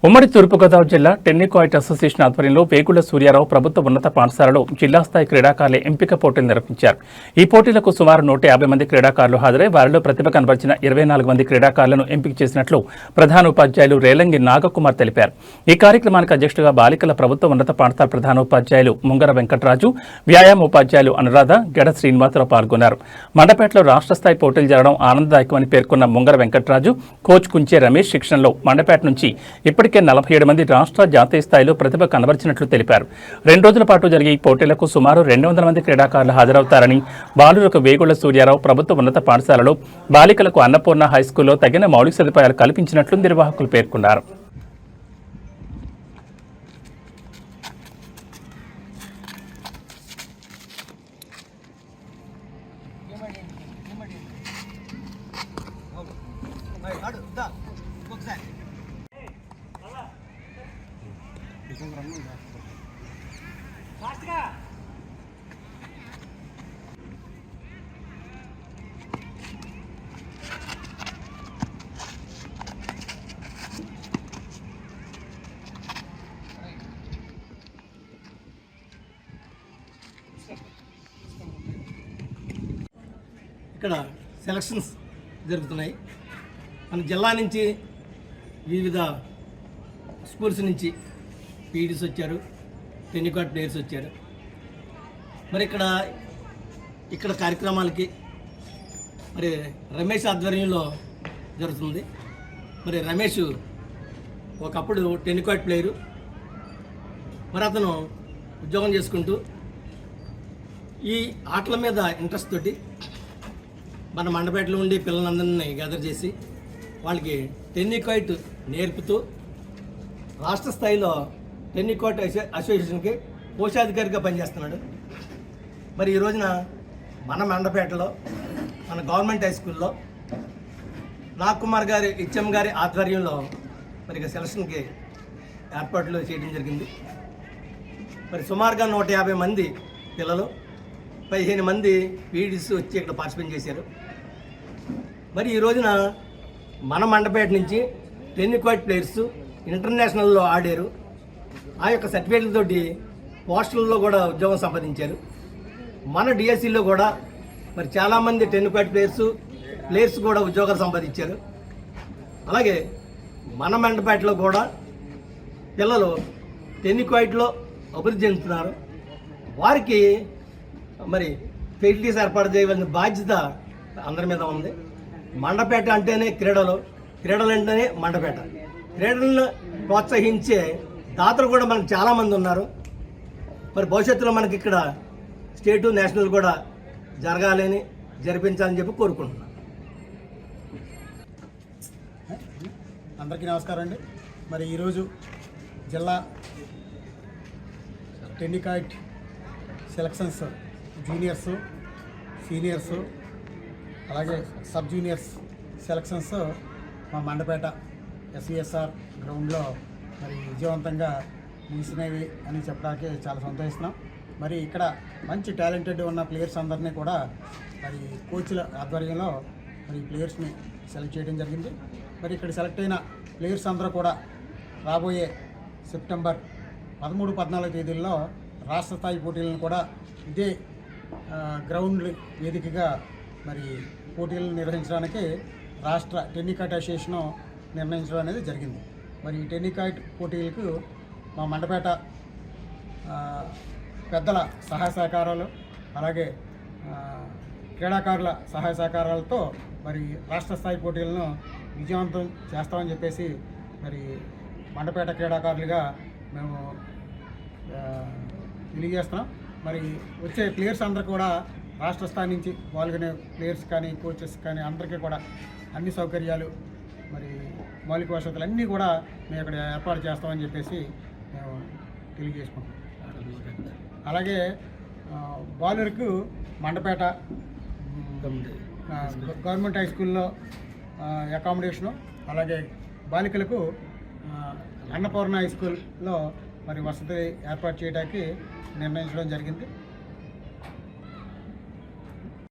ఉమ్మడి తూర్పుగోదావరి జిల్లా tenniquoit association ఆధ్వర్యంలో వేగుళ్ల సూర్యారావు ప్రభుత్వ ఉన్నత పాఠశాలలో జిల్లా స్థాయి క్రీడాకారుల ఎంపిక పోటీలు నిర్వహించారు. ఈ పోటీలకు సుమారు 150 మంది క్రీడాకారులు హాజరై వారిలో ప్రతిభ కనబరిచిన 24 మంది క్రీడాకారులను ఎంపిక చేసినట్లు ప్రధాన ఉపాధ్యాయులు రేలంగి నాగకుమార్ తెలిపారు. ఈ కార్యక్రమానికి అధ్యక్షుడిగా బాలికల ప్రభుత్వ ఉన్నత పాఠశాల ప్రధాన ఉపాధ్యాయులు ముంగర వెంకటరాజు, వ్యాయామ ఉపాధ్యాయులు అనురాధ, గెడ శ్రీనివాసరావు పాల్గొన్నారు. మండపేటలో రాష్ట్ర స్థాయి పోటీలు జరగడం ఆనందదాయకమని పేర్కొన్న ముంగర వెంకటరాజు, కోచ్ కుంచే రమేష్ శిక్షణలో మండపేట నుంచి ఇప్పటికే 47 మంది రాష్ట్ర జాతీయ స్థాయిలో ప్రతిభ కనబరిచినట్లు తెలిపారు. 2 రోజుల పాటు జరిగే ఈ పోటీలకు సుమారు 200 మంది క్రీడాకారులు హాజరవుతారని, బాలులకు వేగుళ్ల సూర్యారావు ప్రభుత్వ ఉన్నత పాఠశాలలో, బాలికలకు అన్నపూర్ణ హైస్కూల్లో తగిన మౌలిక సదుపాయాలు కల్పించినట్లు నిర్వాహకులు పేర్కొన్నారు. ఇక్కడ సెలక్షన్స్ జరుగుతున్నాయి. మన జిల్లా నుంచి వివిధ స్కూల్స్ నుంచి పీడీస్ వచ్చారు, టెన్నికాట్ ప్లేయర్స్ వచ్చారు. మరి ఇక్కడ కార్యక్రమాలకి మరి రమేష్ ఆధ్వర్యంలో జరుగుతుంది. మరి రమేష్ ఒకప్పుడు టెన్నికాట్ ప్లేయరు. మరి అతను ఉద్యోగం చేసుకుంటూ ఈ ఆటల మీద ఇంట్రెస్ట్ తోటి మన మండపేటలో ఉండి పిల్లలందరినీ గ్యాదర్ చేసి వాళ్ళకి టెన్నికాయిట్ నేర్పుతూ రాష్ట్ర స్థాయిలో టెన్నికాయిట్ అసోసియేషన్కి కోశాధికారిగా పనిచేస్తున్నాడు. మరి ఈ రోజున మన మండపేటలో మన గవర్నమెంట్ హై స్కూల్లో నాగకుమార్ గారి హెచ్ఎం గారి ఆధ్వర్యంలో మరి సెలక్షన్కి ఏర్పాట్లు చేయడం జరిగింది. మరి సుమారుగా 150 మంది పిల్లలు, 15 మంది పీడీస్ వచ్చి ఇక్కడ పార్టిసిపేట్ చేశారు. మరి ఈ రోజున మన మండపేట నుంచి టెన్నికాయిట్ ప్లేయర్స్ ఇంటర్నేషనల్లో ఆడారు. ఆ యొక్క సర్టిఫికేట్లతోటి పోస్టల్లో కూడా ఉద్యోగం సంపాదించారు. మన డిఎస్సిలో కూడా మరి చాలామంది టెన్నికాయిట్ ప్లేయర్స్ కూడా ఉద్యోగాలు సంపాదించారు. అలాగే మన మండపేటలో కూడా పిల్లలు టెన్నికాయిట్లో అభివృద్ధి చెందుతున్నారు. వారికి మరి ఫెసిలిటీస్ ఏర్పాటు చేయవలసిన బాధ్యత అందరి మీద ఉంది. మండపేట అంటేనే క్రీడలు అంటేనే మండపేట. క్రీడలను ప్రోత్సహించే దాతలు కూడా మనకు చాలామంది ఉన్నారు. మరి భవిష్యత్తులో మనకి ఇక్కడ స్టేటు, నేషనల్ కూడా జరగాలని, జరిపించాలని చెప్పి కోరుకుంటున్నాను. అందరికీ నమస్కారం అండి. మరి ఈరోజు జిల్లా టెన్నికాయిట్ సెలక్షన్స్ జూనియర్స్, సీనియర్స్, అలాగే సబ్ జూనియర్స్ సెలక్షన్స్ మా మండపేట ఎస్విఎస్ఆర్ గ్రౌండ్లో మరి విజయవంతంగా ముగిసినవి అని చెప్పడానికి చాలా సంతోషిస్తున్నాం. మరి ఇక్కడ మంచి టాలెంటెడ్ ఉన్న ప్లేయర్స్ అందరినీ కూడా మరి కోచ్ల ఆధ్వర్యంలో మరి ప్లేయర్స్ని సెలెక్ట్ చేయడం జరిగింది. మరి ఇక్కడ సెలెక్ట్ అయిన ప్లేయర్స్ అందరూ కూడా రాబోయే సెప్టెంబర్ 13, 14 తేదీల్లో రాష్ట్ర స్థాయి పోటీలను కూడా ఇదే గ్రౌండ్ వేదికగా మరి పోటీలను నిర్వహించడానికి రాష్ట్ర టెన్నికాయిట్ అసోసియేషన్ నిర్ణయించడం అనేది జరిగింది. మరి ఈ టెన్నికాయిట్ పోటీలకు మా మండపేట పెద్దల సహాయ సహకారాలు, అలాగే క్రీడాకారుల సహాయ సహకారాలతో మరి రాష్ట్ర స్థాయి పోటీలను విజయవంతం చేస్తామని చెప్పేసి మరి మండపేట క్రీడాకారులుగా మేము తెలియజేస్తున్నాం. మరి వచ్చే ప్లేయర్స్ అందరూ కూడా రాష్ట్ర స్థాయి నుంచి పాల్గొనే ప్లేయర్స్ కానీ, కోచెస్ కానీ అందరికీ కూడా అన్ని సౌకర్యాలు, మరి మౌలిక వసతులు అన్నీ కూడా మేము ఇక్కడ ఏర్పాటు చేస్తామని చెప్పేసి మేము తెలియజేసుకుంటాం. అలాగే బాలులకు మండపేట గవర్నమెంట్ హై స్కూల్లో అకామిడేషను, అలాగే బాలికలకు అన్నపూర్ణ హై స్కూల్లో మరి వసతి ఏర్పాటు చేయడానికి నిర్ణయించడం జరిగింది.